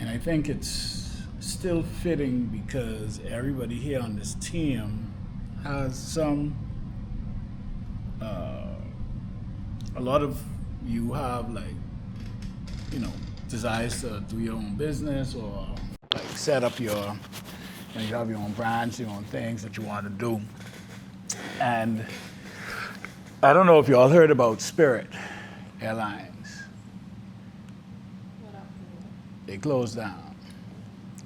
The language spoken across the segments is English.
And I think it's still fitting because everybody here on this team has a lot of you have like, you know, desires to do your own business or like set up you have your own brands, your own things that you want to do. And I don't know if you all heard about Spirit Airlines. They closed down,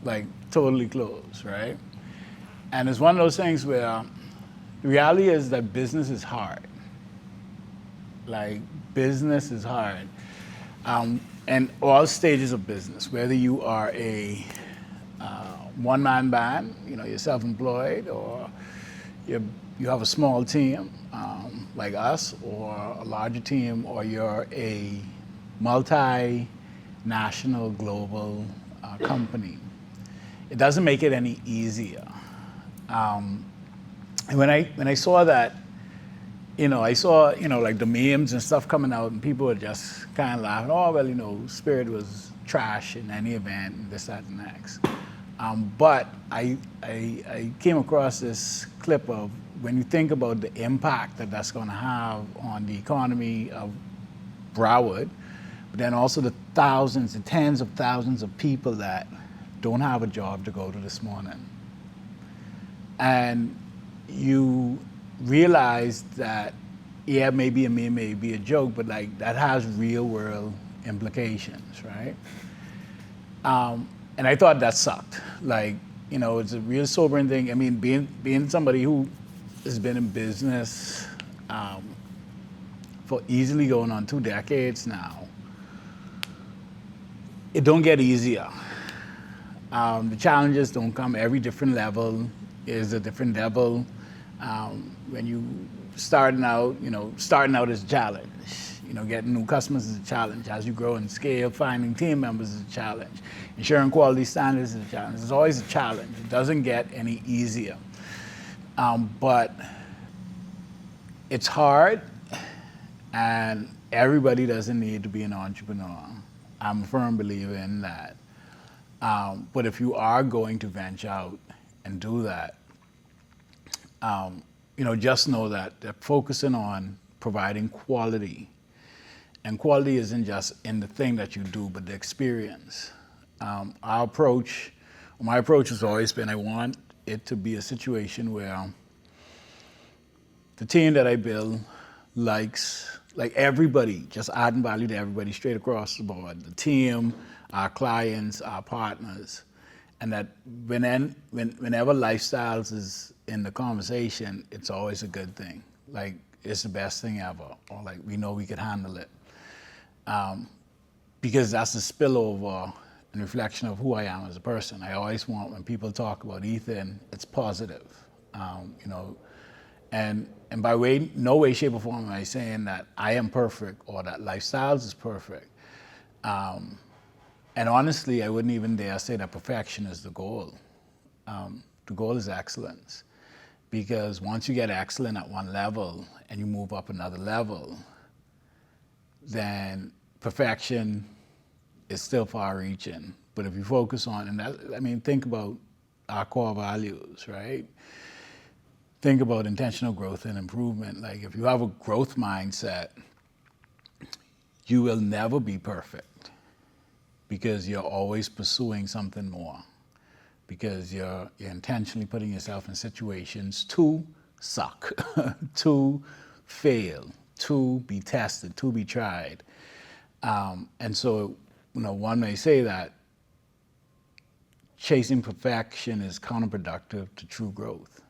like totally closed, right? And it's one of those things where the reality is that business is hard. Like business is hard. And all stages of business, whether you are a one-man band, you know, you're self-employed, or you have a small team like us, or a larger team, or you're a multinational global company. It doesn't make it any easier. And when I saw that, I saw, like the memes and stuff coming out, and people were just kind of laughing. Oh, well, Spirit was trash in any event, and this, that, and next. But I came across this clip of when you think about the impact that that's going to have on the economy of Broward, but then also the thousands and tens of thousands of people that don't have a job to go to this morning. And you realize that, yeah, maybe it may be a joke, but like that has real world implications, right? And I thought that sucked. Like, it's a real sobering thing. I mean, being somebody who has been in business for easily going on 2 decades now, it don't get easier. The challenges don't come. Every different level is a different level. When you starting out is a challenge. Getting new customers is a challenge. As you grow and scale, finding team members is a challenge. Ensuring quality standards is a challenge. It's always a challenge. It doesn't get any easier. But it's hard, and everybody doesn't need to be an entrepreneur. I'm a firm believer in that. But if you are going to venture out and do that, just know that they're focusing on providing quality. And quality isn't just in the thing that you do, but the experience. My approach has always been, I want it to be a situation where the team that I build likes, like everybody, just adding value to everybody straight across the board. The team, our clients, our partners. And that whenever lifestyles is in the conversation, it's always a good thing. Like, it's the best thing ever. Or like, we know we could handle it. Because that's a spillover and reflection of who I am as a person. I always want, when people talk about Ethan, it's positive. And by no way, shape, or form am I saying that I am perfect or that Lifestyles is perfect. And honestly, I wouldn't even dare say that perfection is the goal. The goal is excellence. Because once you get excellent at one level and you move up another level, then perfection is still far-reaching. But if you focus on, think about our core values, right? Think about intentional growth and improvement. Like, if you have a growth mindset, you will never be perfect because you're always pursuing something more. Because you're intentionally putting yourself in situations to suck, to fail, to be tested, to be tried. And so, one may say that chasing perfection is counterproductive to true growth.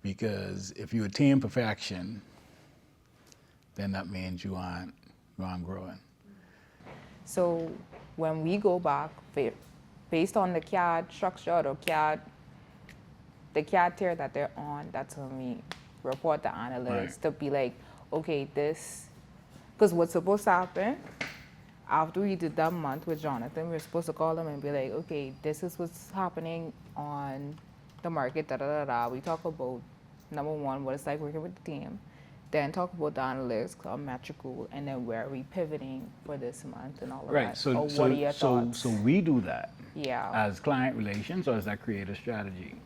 Because if you attain perfection, then that means you aren't growing. So when we go back, based on the CAD structure or the CAD tier that they're on, that's when we report the analytics to be like, okay, this, because what's supposed to happen after we did that month with Jonathan, we're supposed to call them and be like, okay, this is what's happening on the market, We talk about, number one, what it's like working with the team. then talk about the analytics, metrical, and then where are we pivoting for this month and all of Right. that. So Or what are your thoughts? so we do that Yeah. as client relations, or is that creative strategy?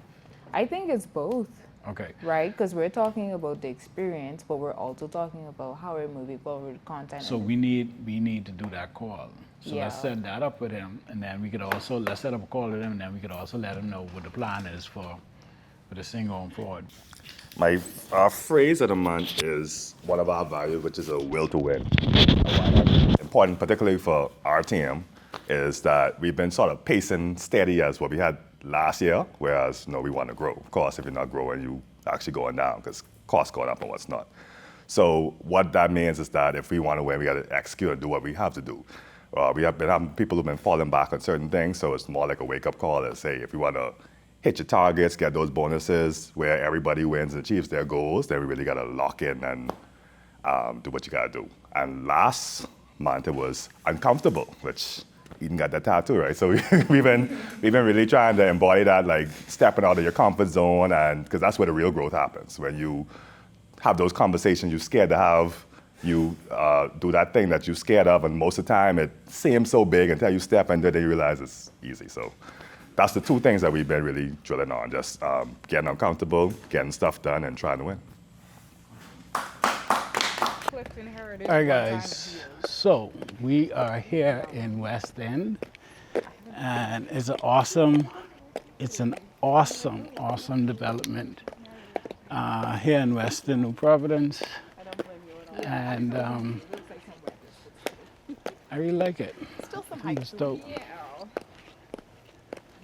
I think it's both, Okay. right? Because we're talking about the experience, but we're also talking about how we're moving forward content. So we need to do that call. So let's Yeah. set that up with him, and then we could also let's set up a call with him, and then we could also let him know what the plan is for this thing going forward. Our phrase of the month is one of our values, which is a will to win. Why that's important, particularly for our team, is that we've been sort of pacing steady as what we had last year, whereas we want to grow. Of course, if you're not growing, you actually going down because costs going up and what's not. So what that means is that if we want to win, we got to execute and do what we have to do. We have been having people who've been falling back on certain things, so it's more like a wake-up call and say, if we want to hit your targets, get those bonuses where everybody wins and achieves their goals, then we really got to lock in and do what you got to do. And last month it was uncomfortable, which Eden got that tattoo, right? So we've been really trying to embody that, like stepping out of your comfort zone, and because that's where the real growth happens. When you have those conversations you're scared to have, you do that thing that you're scared of, and most of the time it seems so big until you step into it and you realize it's easy. So that's the two things that we've been really drilling on, just getting uncomfortable, getting stuff done, and trying to win. All right, guys. So we are here in West End, and it's an awesome development here in West End, New Providence, and I really like it. Still some I think height. it's dope. Yeah.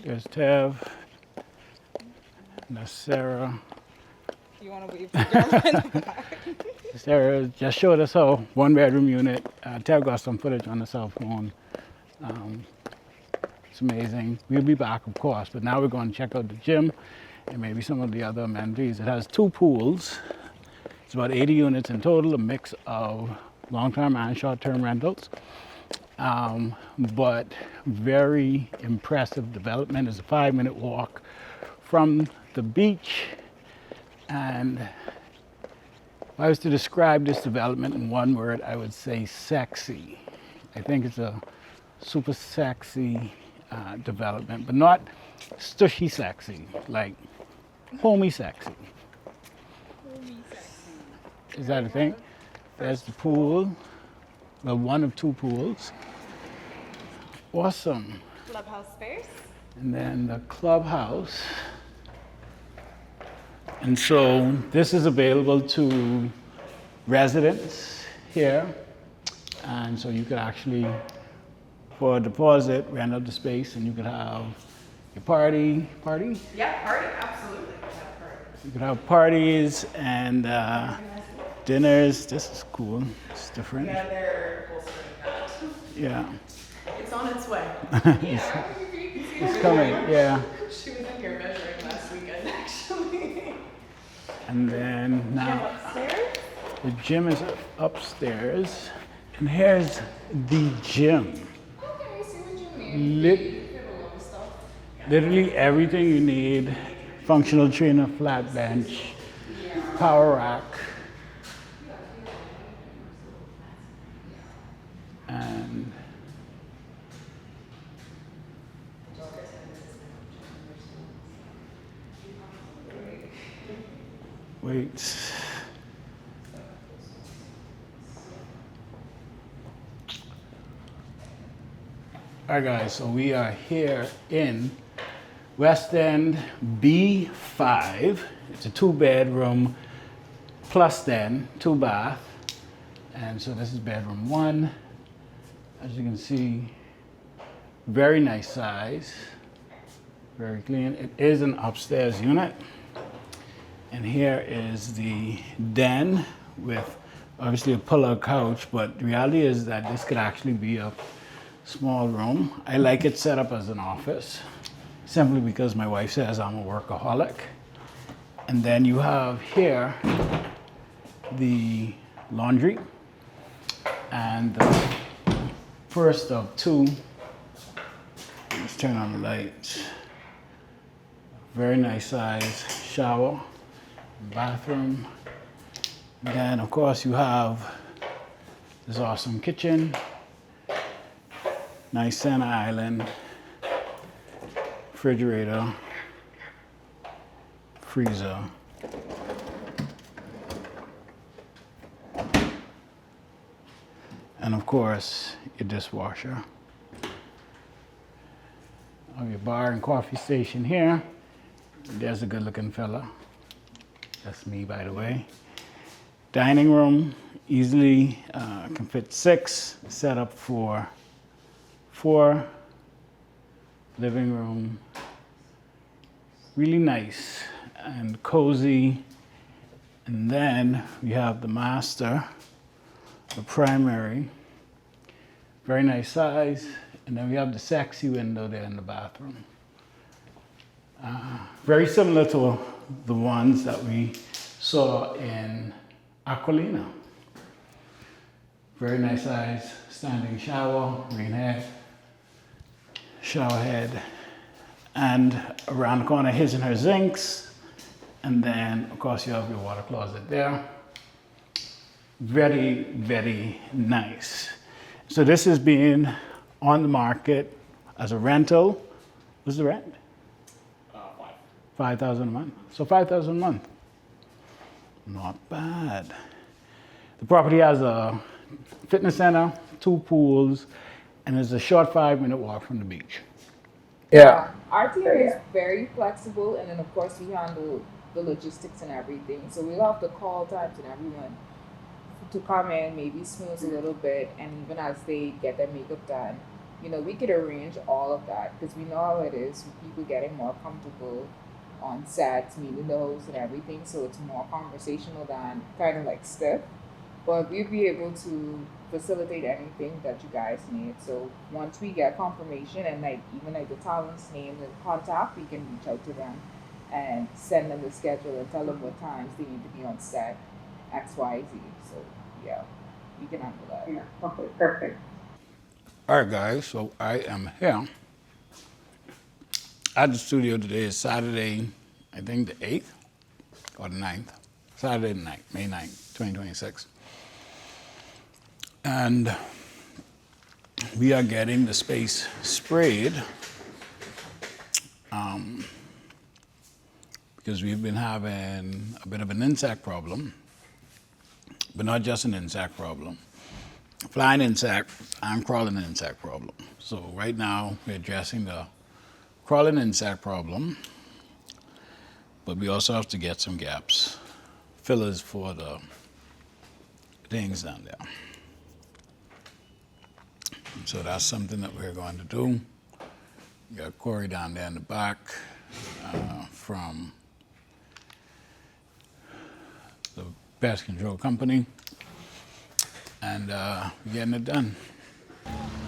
There's Tev, and there's Sarah. You want to wave to girlfriend? Sarah just showed us her one-bedroom unit. Tev got some footage on the cell phone. It's amazing. We'll be back, of course, but now we're going to check out the gym and maybe some of the other amenities. It has 2 pools. It's about 80 units in total, a mix of long-term and short-term rentals. But very impressive development. It's a 5-minute walk from the beach. And if I was to describe this development in one word, I would say sexy. I think it's a super sexy development, but not stushy sexy, like homey sexy. Is that a thing? There's the pool, well, one of 2 pools. Awesome. Clubhouse space. And then the clubhouse. And so this is available to residents here. And so you could actually, for a deposit, rent out the space, and you could have your party? Yeah, party, absolutely. You could have parties and dinners. This is cool. It's different. Yeah, they're bolstering that. Yeah. It's on its way. It's coming, yeah. She was in here measuring last weekend, actually. And then now Upstairs? the gym is upstairs. And here's the gym. Okay, I see what you mean. You have a lot of stuff. Literally everything you need. Functional trainer, flat bench, power rack. And weights. All right, guys, so we are here in West End B5. It's a 2-bedroom plus den, 2 bath. And so this is bedroom 1. As you can see, very nice size, very clean. It is an upstairs unit. And here is the den with obviously a pull-out couch, but the reality is that this could actually be a small room. I like it set up as an office, simply because my wife says I'm a workaholic. And then you have here the laundry, and the first of 2, let's turn on the lights. Very nice size shower, bathroom, Then, of course, you have this awesome kitchen, nice center island, refrigerator, freezer, and of course, your dishwasher. Have your bar and coffee station here. There's a good looking fella. That's me, by the way. Dining room, easily can fit 6, set up for 4. Living room, really nice and cozy. And then we have the master, the primary, very nice size. And then we have the sexy window there in the bathroom. Very similar to the ones that we saw in Aquilina. Very nice size, standing shower, green head, shower head, and around the corner, his and her sinks. And then, of course, you have your water closet there. Very, very nice. So this is being on the market as a rental. What's the rent? $5,000 a month. So $5,000 a month. Not bad. The property has a fitness center, 2 pools, and it's a short 5-minute walk from the beach. Our team is very flexible, and then of course we handle the logistics and everything. So we'll have to call times and everyone to come in, maybe snooze a little bit, and even as they get their makeup done, you know, we could arrange all of that because we know how it is with people getting more comfortable on sets, meeting the hosts and everything. So it's more conversational than kind of like stiff. But we'll be able to facilitate anything that you guys need. So once we get confirmation and like even like the talent's name and contact, we can reach out to them and send them the schedule and tell them what times they need to be on set, X, Y, Z. So yeah, we can handle that. Yeah, okay, perfect. All right, guys, so I am here at the studio today. Is Saturday, I think the 8th or the 9th. Saturday the 9th, May 9th, 2026. And we are getting the space sprayed because we've been having a bit of an insect problem, but not just an insect problem. Flying insect and crawling insect problem. So right now we're addressing the crawling insect problem, but we also have to get some gaps, fillers for the things down there. So that's something that we're going to do. We got Corey down there in the back from the pest control company, and we're getting it done.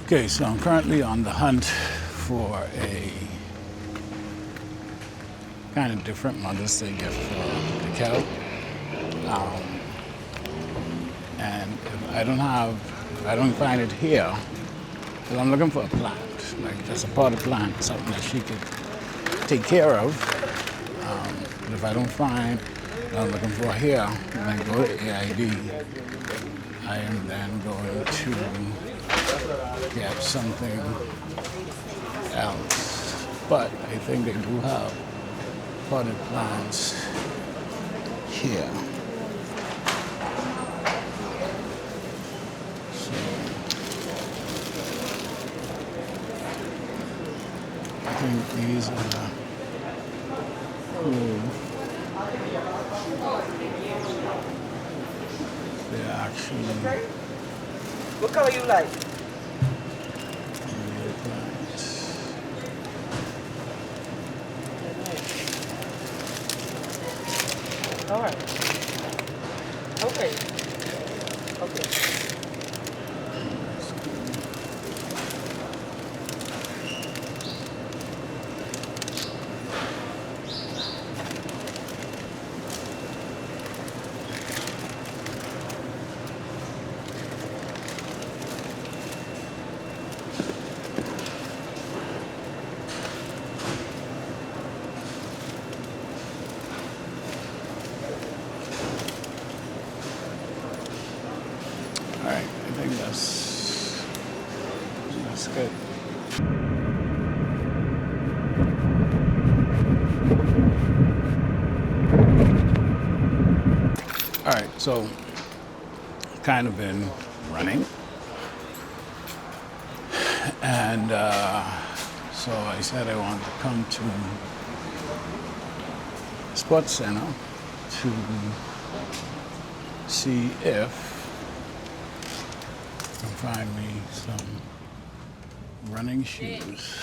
Okay, so I'm currently on the hunt for a kind of different Mother's Day gift for the cow. And if I don't find it here, because I'm looking for a plant, like just a potted plant, something that she could take care of. But if I don't find what I'm looking for here, when I go to AID, I am then going to get something else. But I think they do have potted plants here. So I think these are cool. They're actually What color you like? plants. All right. Okay. Okay. All right, so kind of been running. And so I said I wanted to come to Sports Center to see if I can find me some running shoes.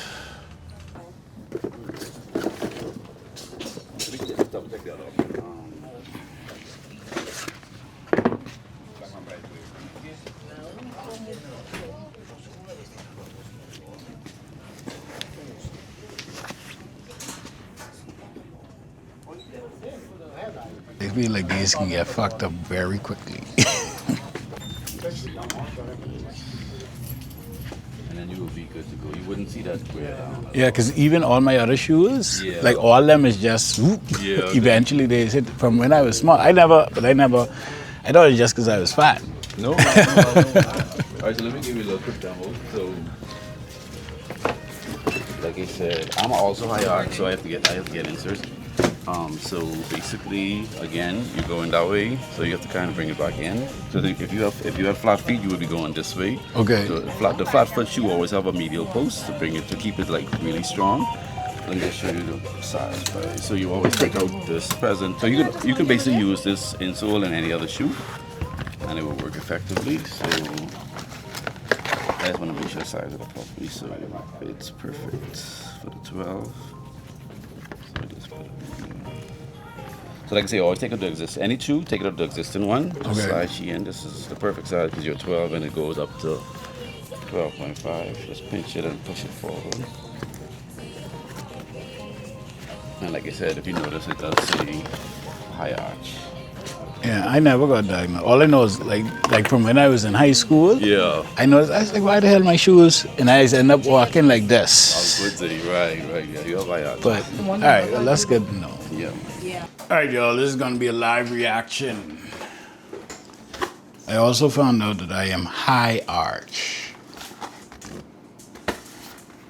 I feel like these can get fucked up very quickly. And then you will be good to go. You wouldn't see that wear down. Yeah, because even all my other shoes, Yeah. like all them is just whoop. Yeah. Eventually they hit from when I was small. I thought it was just because I was fat. No. All right, so let me give you a little quick demo. So, like I said, I'm also high arch, so I have to get inserts. So basically, again, you're going that way, so you have to kind of bring it back in. So if you have flat feet, you would be going this way. Okay. So the flat foot shoe always have a medial post to bring it to keep it like really strong. Let me just show you the size. Right? So you always take out this present. So you can basically use this insole in any other shoe, and it will work effectively. So I just want to make sure I size it up properly, so it's perfect for the 12. So I just put it in. So like I say, always take out the existing, any shoe, take it out the existing one. Just Okay. slide she in. This is the perfect size because you're 12 and it goes up to 12.5. Just pinch it and push it forward. And like I said, if you notice, it does say high arch. Yeah, I never got diagnosed. All I know is like from when I was in high school. Yeah. I noticed I was like, why the hell my shoes? And I just end up walking like this. Good day, right, yeah, you have high arch. But all right, well, that's good to know. Yeah. All right, y'all, this is gonna be a live reaction. I also found out that I am high arch.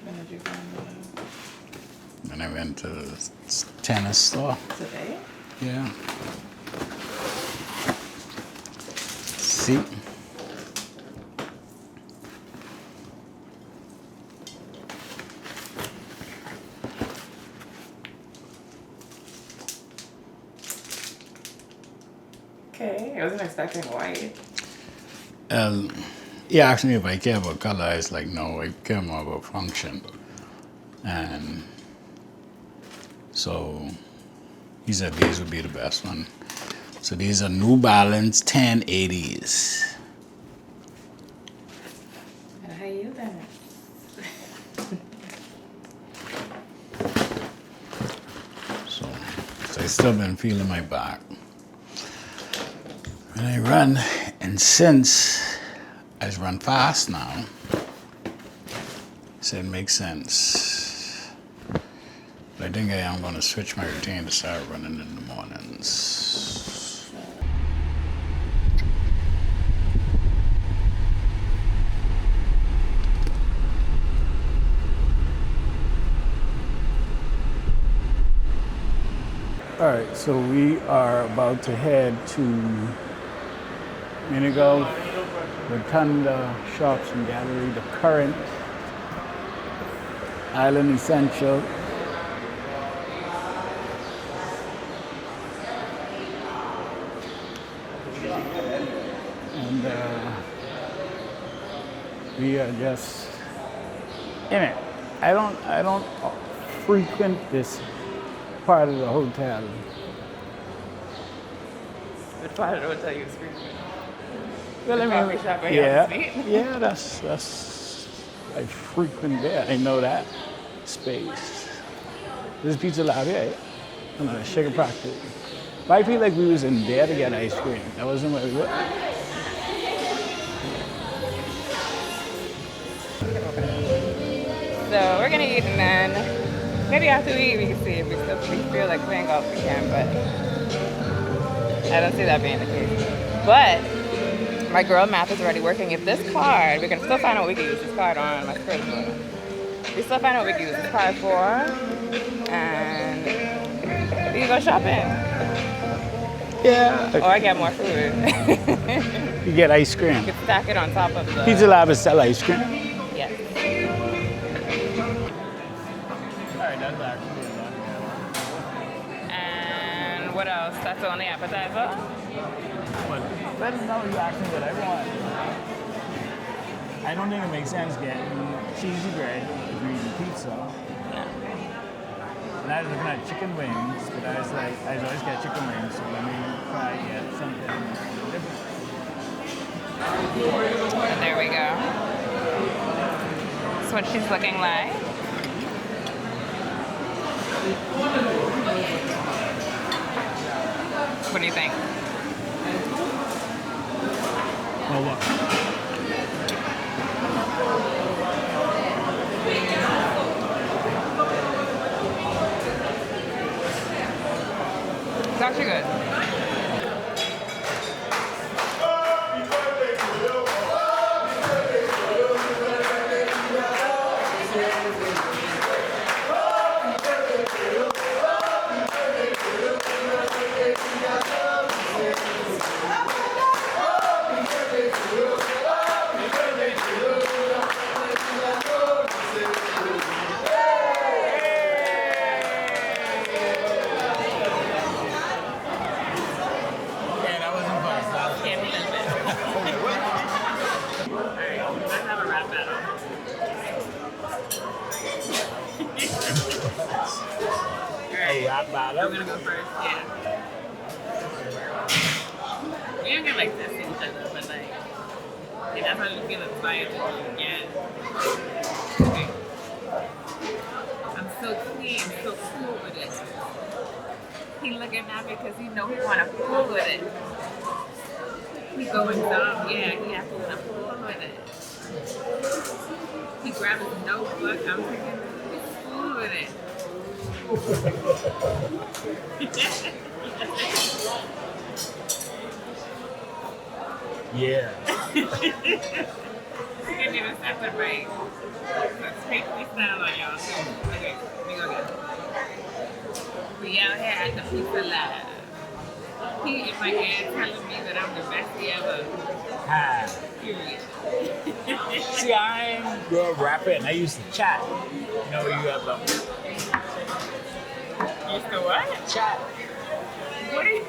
When did you find that? When I went to the tennis store. Today? Yeah. See? Okay, I wasn't expecting white. He asked me if I care about color. I was like, no, I care more about function. And so he said these would be the best one. So these are New Balance 1080s. How you then? So I still been feeling my back when I run, and since I run fast now, so it makes sense. But I think I am going to switch my routine to start running in the mornings. All right, so we are about to head to Minigolf, Rotunda, Shops and Gallery, the Current, Island Essential, and we are just in it. I don't frequent this part of the hotel. Which part of the hotel you screaming? Well, The coffee shop where you yeah, have to eat? yeah, that's I frequent there. I know that space. This pizza lab here, I know, sugar practice. But I feel like we was in there to get ice cream. That wasn't where we were. So we're gonna eat and then maybe after we eat we can see if we still feel like playing golf we can, but I don't see that being the case. But my girl math is already working. If this card, we can still find out what we can use this card on my credit card. We still find out we can use this card for, and we can go shopping Yeah. or get more food. You get ice cream. You can stack it on top of the Pizza Lab is sell ice cream. Yeah. Alright, that's actually And what else? That's the only appetizer. But let them know you asking what I want. I don't think it makes sense getting cheesy bread if you're eating pizza. And I was looking at chicken wings, but I was like, I always get chicken wings, so let me try to get something different. And there we go. That's what she's looking like. What do you think? Well, what? It's actually good. Yeah, that wasn't fun. Yeah, a little bit. Alright, let's have a rap battle. A rap I'm battle? gonna go first, yeah. We don't get like this to each other, but like, yeah, that's how you feel inspired to do again. Okay. I'm so clean, so cool with it. He looking at me because he know he wanna fool with it. He going dumb, yeah, he has to wanna fool with it. He grabbed his notebook, I'm thinking, he's fool with it. Yeah. You can't even step the break. Let's take freestyle on y'all too. Okay, let me go again. We out here at the Pizza Lab. He in my head telling me that I'm the best he ever. Hi. Period. See, I'm good rapping. I used to chat. You know, you have the Used to what? chat. What are you?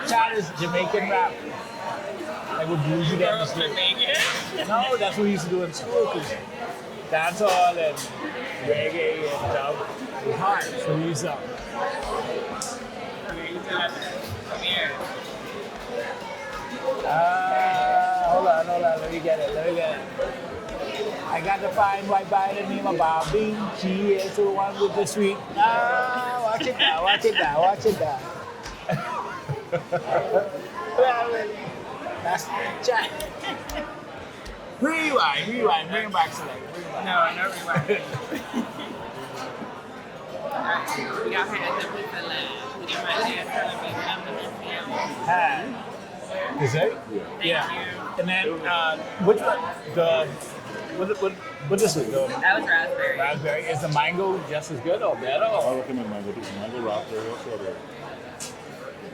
Chat is Jamaican rap. Like with bluesy them to sleep. Jamaican? No, that's what we used to do in school. Cause dancehall and reggae and dub was hard. So we used to. Okay, you do that. Come here. Hold on. Let me get it. I got to find white by the name of Bobby. She is the one with the sweet. Watch it now. That's chat. Rewind. Bring it back select. No rewind. Alright, we out here at the Pizza Lab. In my head telling me that I'm the best he ever. Hi. Is it? Thank Yeah. you. And then what's what is it? The That was raspberry. raspberry. Is the mango just as good or better? I Or? recommend mango too. Mango raspberry or strawberry.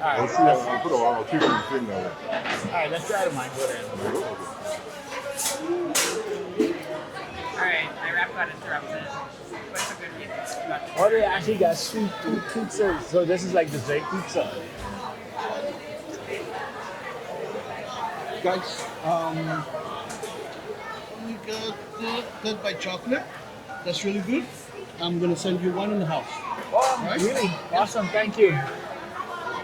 All I'll right, see. I'll keep it in the thing now. all right, let's try the mango then. Alright, my rap got interrupted. What's a good reason? Oh, they actually got sweet tooth pizza. So this is like dessert pizza. Guys, we got good by chocolate. That's really good. I'm gonna send you one in the house. Oh, Right? really? Awesome, thank you.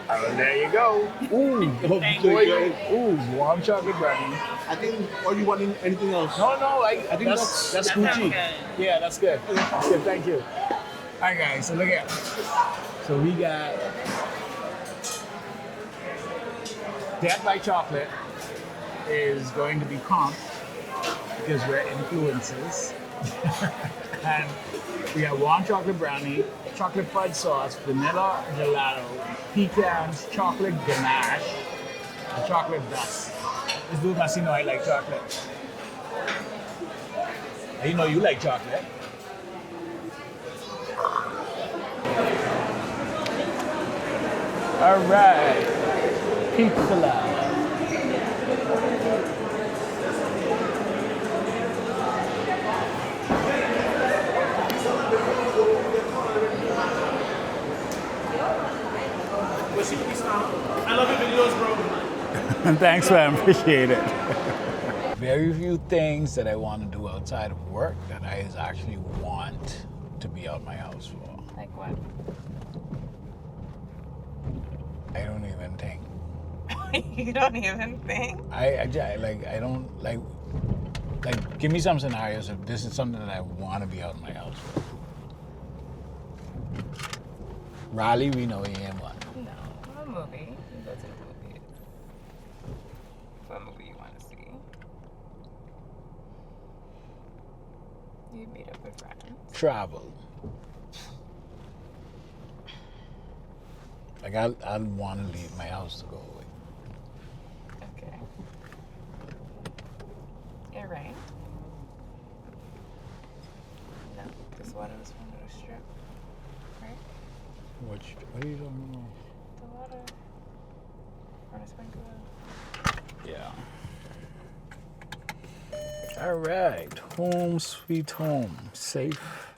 There you go. Ooh, oh Thank boy. you. Ooh, warm chocolate brownie. I think, or you want anything else? No, I think that's that Gucci. sounds good. Yeah, that's good. That's good, thank you. All right, guys, so look at. So we got Death by Chocolate is going to be comped because we're influencers. And we got warm chocolate brownie, chocolate fudge sauce, vanilla gelato, pecans, chocolate ganache, and chocolate dust. This dude must know I like chocolate. I know you like chocolate. All right. Pizza Lab. I love your videos, bro. Thanks, man. Appreciate it. Very few things that I want to do outside of work that I actually want to be out my house for. Like what? I don't even think. You don't even think? I don't give me some scenarios if this is something that I want to be out of my house for. Raleigh, we know EM1. No. A movie. You go to the movies. What movie you want to see? You meet up with friends. Travel. Like I want to leave my house to go away. Okay. It rained? No. This water was from the strip. Right? What are you talking about? The water. From the sprinkler. Yeah. All right. Home sweet home. Safe.